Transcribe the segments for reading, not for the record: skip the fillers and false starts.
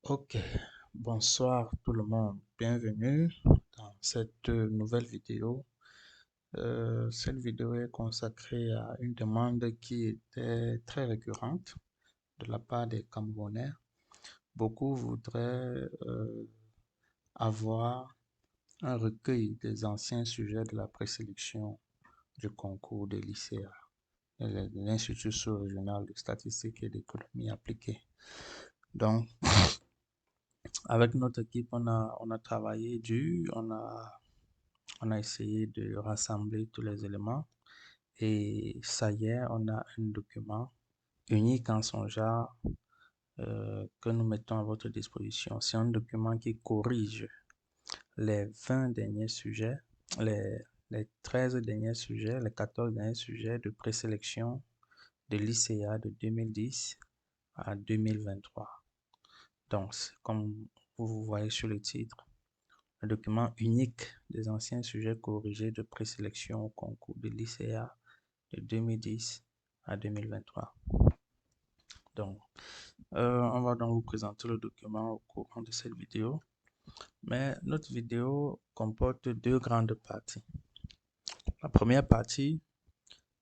Ok, bonsoir tout le monde, bienvenue dans cette nouvelle vidéo. Cette vidéo est consacrée à une demande qui était très récurrente de la part des Camerounais. Beaucoup voudraient avoir un recueil des anciens sujets de la présélection du concours de l'ICA, de l'Institut sous-régional de statistique et d'économie appliquée. Donc, avec notre équipe, on a travaillé dur, on a essayé de rassembler tous les éléments et ça y est, on a un document unique en son genre que nous mettons à votre disposition. C'est un document qui corrige les 20 derniers sujets, les, les 13 derniers sujets, les 14 derniers sujets de présélection de l'ICA de 2010 à 2023. Donc, comme vous voyez sur le titre, un document unique des anciens sujets corrigés de présélection au concours de l'ICA de 2010 à 2023. Donc, on va donc vous présenter le document au courant de cette vidéo. Mais notre vidéo comporte deux grandes parties. La première partie,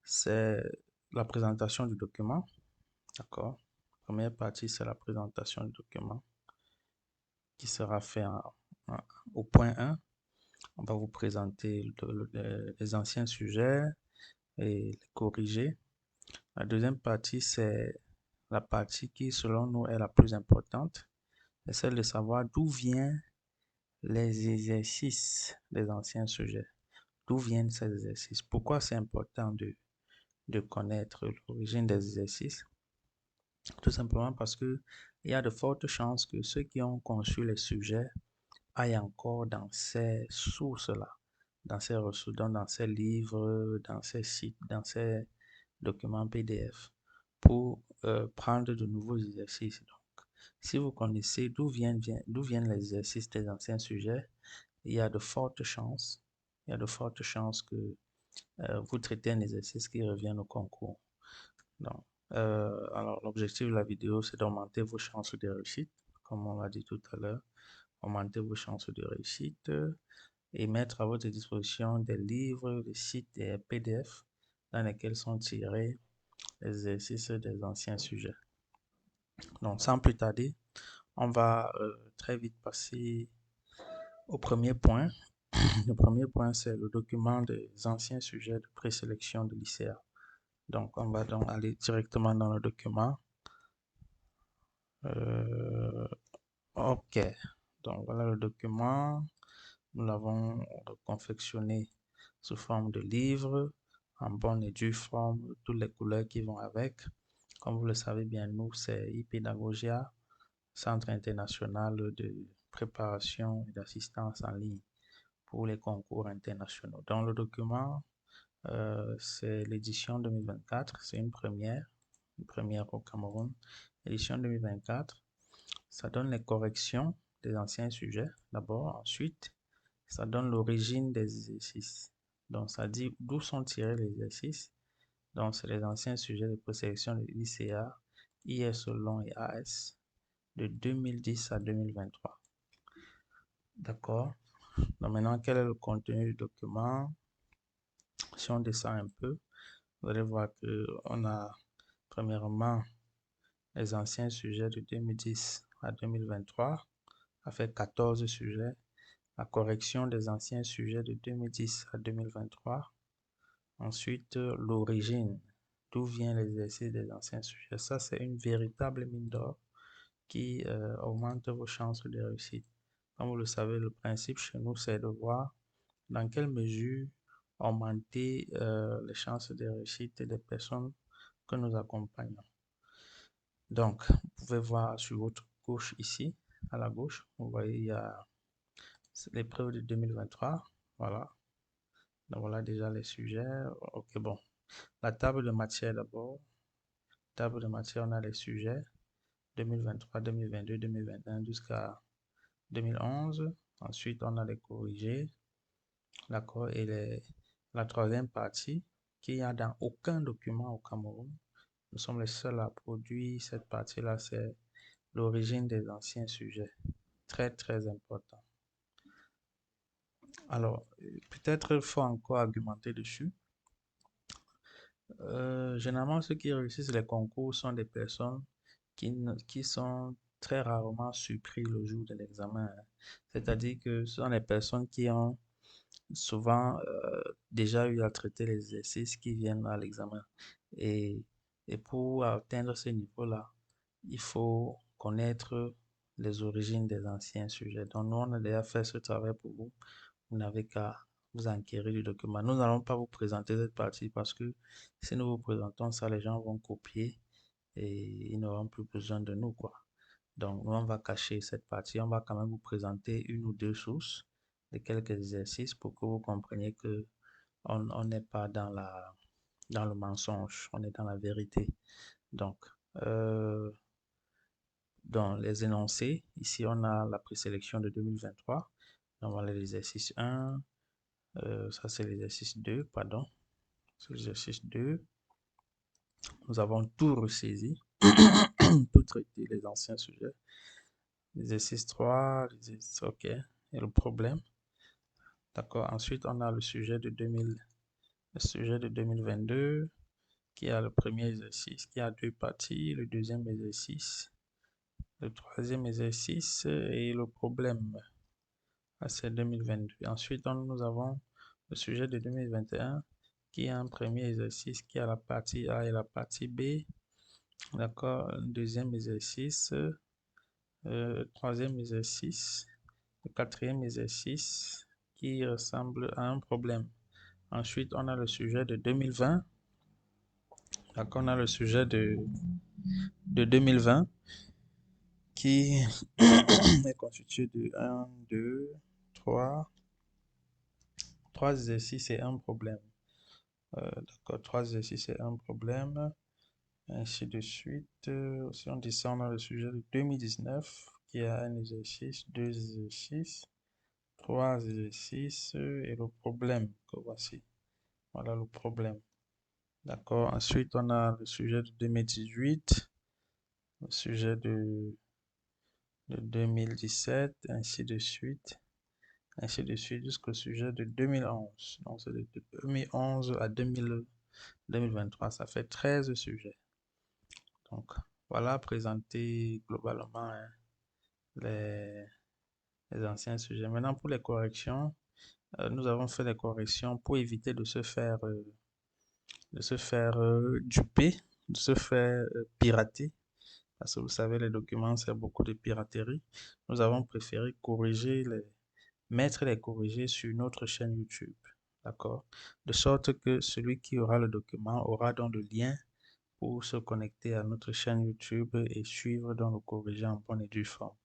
c'est la présentation du document. D'accord? La première partie, c'est la présentation du document qui sera fait au point 1. On va vous présenter les anciens sujets et les corriger. La deuxième partie, c'est la partie qui, selon nous, est la plus importante. C'est celle de savoir d'où viennent les exercices des anciens sujets. D'où viennent ces exercices? Pourquoi c'est important de connaître l'origine des exercices? Tout simplement parce que il y a de fortes chances que ceux qui ont conçu les sujets aillent encore dans ces sources-là, dans ces ressources, dans ces livres, dans ces sites, dans ces documents PDF pour prendre de nouveaux exercices. Donc, si vous connaissez d'où viennent les exercices des anciens sujets, il y a de fortes chances, que vous traitez un exercice qui revient au concours. Donc, alors, l'objectif de la vidéo, c'est d'augmenter vos chances de réussite, comme on l'a dit tout à l'heure, augmenter vos chances de réussite et mettre à votre disposition des livres, des sites et PDF dans lesquels sont tirés les exercices des anciens sujets. Donc, sans plus tarder, on va très vite passer au premier point. Le premier point, c'est le document des anciens sujets de présélection de l'ICA. Donc, on va donc aller directement dans le document. OK. Donc, voilà le document. Nous l'avons confectionné sous forme de livre, en bonne et due forme, toutes les couleurs qui vont avec. Comme vous le savez bien, nous, c'est ePédagogia, Centre international de préparation et d'assistance en ligne pour les concours internationaux. Dans le document, c'est l'édition 2024, c'est une première au Cameroun. Édition 2024, ça donne les corrections des anciens sujets d'abord, ensuite, ça donne l'origine des exercices. Donc, ça dit d'où sont tirés les exercices. Donc, c'est les anciens sujets de présélection de l'ICA, IS long et AS de 2010 à 2023. D'accord. Donc, maintenant, quel est le contenu du document? Si on descend un peu, vous allez voir qu'on a premièrement les anciens sujets de 2010 à 2023, a fait 14 sujets. La correction des anciens sujets de 2010 à 2023. Ensuite, l'origine, d'où vient l'exercice des anciens sujets. Ça, c'est une véritable mine d'or qui augmente vos chances de réussite. Comme vous le savez, le principe chez nous, c'est de voir dans quelle mesure augmenter les chances de réussite des personnes que nous accompagnons. Donc, vous pouvez voir sur votre gauche ici, à la gauche, vous voyez, il y a l'épreuve de 2023. Voilà. Donc, voilà déjà les sujets. Ok, bon. La table de matière d'abord. Table de matière, on a les sujets 2023, 2022, 2021 jusqu'à 2011. Ensuite, on a les corrigés. D'accord. Et la troisième partie, qu'il n'y a dans aucun document au Cameroun. Nous sommes les seuls à produire cette partie-là, c'est l'origine des anciens sujets. Très, très important. Alors, peut-être il faut encore argumenter dessus. Généralement, ceux qui réussissent les concours sont des personnes qui sont très rarement surpris le jour de l'examen, hein. C'est-à-dire que ce sont les personnes qui ont souvent déjà eu à traiter les exercices qui viennent à l'examen. Et, et pour atteindre ce niveau-là, il faut connaître les origines des anciens sujets. Donc, nous, on a déjà fait ce travail pour vous. Vous n'avez qu'à vous enquérir du document. Nous n'allons pas vous présenter cette partie parce que si nous vous présentons ça, les gens vont copier et ils n'auront plus besoin de nous, quoi. Donc, nous, on va cacher cette partie. On va quand même vous présenter une ou deux sources de quelques exercices pour que vous compreniez que on n'est pas dans le mensonge, on est dans la vérité. Donc, euh, dans les énoncés, ici, on a la présélection de 2023. Donc, voilà l'exercice 1. Ça, c'est l'exercice 2, pardon. C'est l'exercice 2. Nous avons tout ressaisi, tout traité, les anciens sujets. L'exercice 3, l'exercice, OK. Et le problème. D'accord. Ensuite, on a le sujet de 2022, qui a le premier exercice, qui a deux parties, le deuxième exercice, le troisième exercice et le problème. C'est 2022. Ensuite, nous avons le sujet de 2021 qui a un premier exercice qui a la partie A et la partie B. D'accord. Deuxième exercice, troisième exercice, le quatrième exercice qui ressemble à un problème. Ensuite, on a le sujet de 2020. D'accord, on a le sujet de 2020 qui est constitué de 1, 2, 3, 3 exercices et un problème. D'accord, 3 exercices et un problème, ainsi de suite. Si on descend, on a le sujet de 2019 qui a un exercice, deux exercices, trois exercices et le problème que voici. Voilà le problème. D'accord, ensuite on a le sujet de 2018, le sujet de 2017, ainsi de suite jusqu'au sujet de 2011. Donc, c'est de 2011 à 2023, ça fait 13 sujets. Donc, voilà présenté globalement, hein, les, les anciens sujets. Maintenant, pour les corrections, nous avons fait les corrections pour éviter de se faire duper, de se faire pirater. Parce que vous savez, les documents, c'est beaucoup de piraterie. Nous avons préféré mettre les corrigés sur notre chaîne YouTube. D'accord? De sorte que celui qui aura le document aura donc le lien pour se connecter à notre chaîne YouTube et suivre dans le corrigé en bonne et due forme.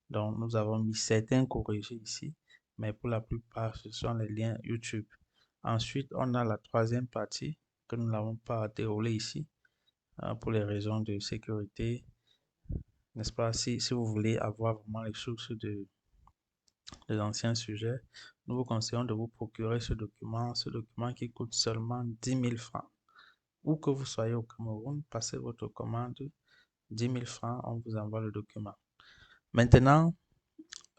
Donc, nous avons mis certains corrigés ici, mais pour la plupart, ce sont les liens YouTube. Ensuite, on a la troisième partie que nous n'avons pas déroulée ici, hein, pour les raisons de sécurité, n'est-ce pas? Si vous voulez avoir vraiment les sources des anciens sujets, nous vous conseillons de vous procurer ce document qui coûte seulement 10 000 francs. Où que vous soyez au Cameroun, passez votre commande, 10 000 francs, on vous envoie le document. Maintenant,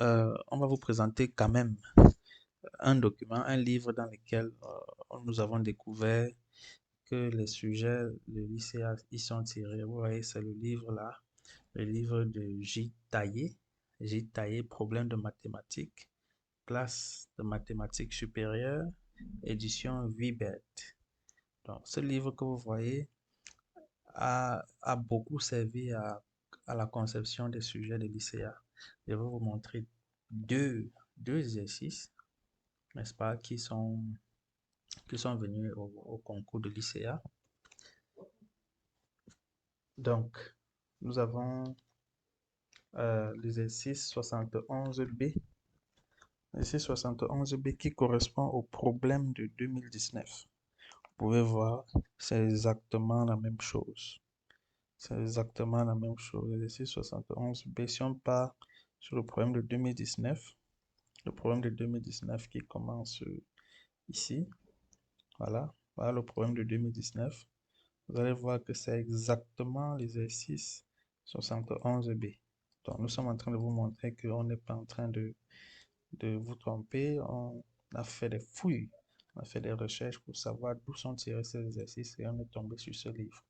on va vous présenter quand même un document, un livre dans lequel nous avons découvert que les sujets de l'ICA y sont tirés. Vous voyez, c'est le livre là, le livre de J. Taillé, Problème de mathématiques, classe de mathématiques supérieures, édition Vibert. Donc, ce livre que vous voyez a beaucoup servi à la conception des sujets de l'ICA. Je vais vous montrer deux exercices, n'est-ce pas, qui sont venus au concours de l'ICA. Donc, nous avons l'exercice 71B. L'exercice 71B qui correspond au problème de 2019. Vous pouvez voir, c'est exactement la même chose. C'est exactement la même chose. L'exercice 71B, si on part sur le problème de 2019, le problème de 2019 qui commence ici, voilà, voilà le problème de 2019. Vous allez voir que c'est exactement l'exercice 71B. Donc, nous sommes en train de vous montrer qu'on n'est pas en train de vous tromper. On a fait des fouilles, on a fait des recherches pour savoir d'où sont tirés ces exercices et on est tombé sur ce livre.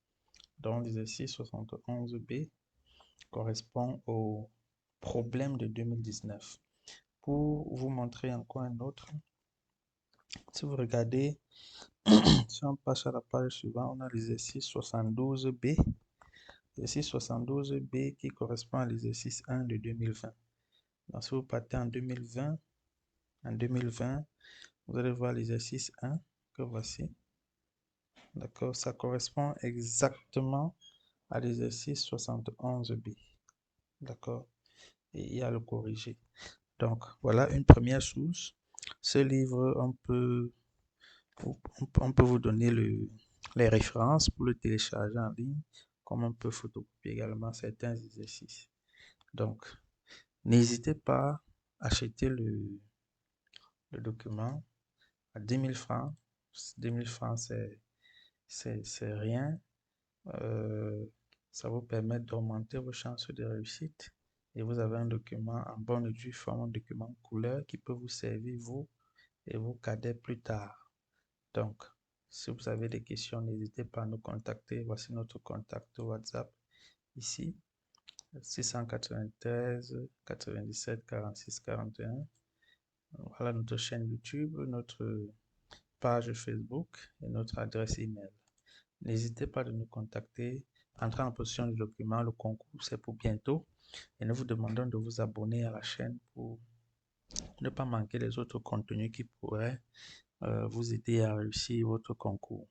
Donc, l'exercice 71B correspond au problème de 2019. Pour vous montrer encore un autre, si vous regardez, si on passe à la page suivante, on a l'exercice 72B. L'exercice 72B qui correspond à l'exercice 1 de 2020. Donc, si vous partez en 2020, vous allez voir l'exercice 1 que voici. D'accord, ça correspond exactement à l'exercice 71B. D'accord, et il y a le corrigé. Donc, voilà une première source. Ce livre, on peut vous donner les références pour le télécharger en ligne, comme on peut photocopier également certains exercices. Donc, n'hésitez pas à acheter le document à 10 000 francs. 10 000 francs, c'est rien. Ça vous permet d'augmenter vos chances de réussite. Et vous avez un document en bonne et due forme, un document couleur qui peut vous servir, vous et vos cadets plus tard. Donc, si vous avez des questions, n'hésitez pas à nous contacter. Voici notre contact WhatsApp ici, 693 97 46 41. Voilà notre chaîne YouTube, notre page Facebook et notre adresse email. N'hésitez pas à nous contacter. Entrez en position du document. Le concours, c'est pour bientôt. Et nous vous demandons de vous abonner à la chaîne pour ne pas manquer les autres contenus qui pourraient vous aider à réussir votre concours.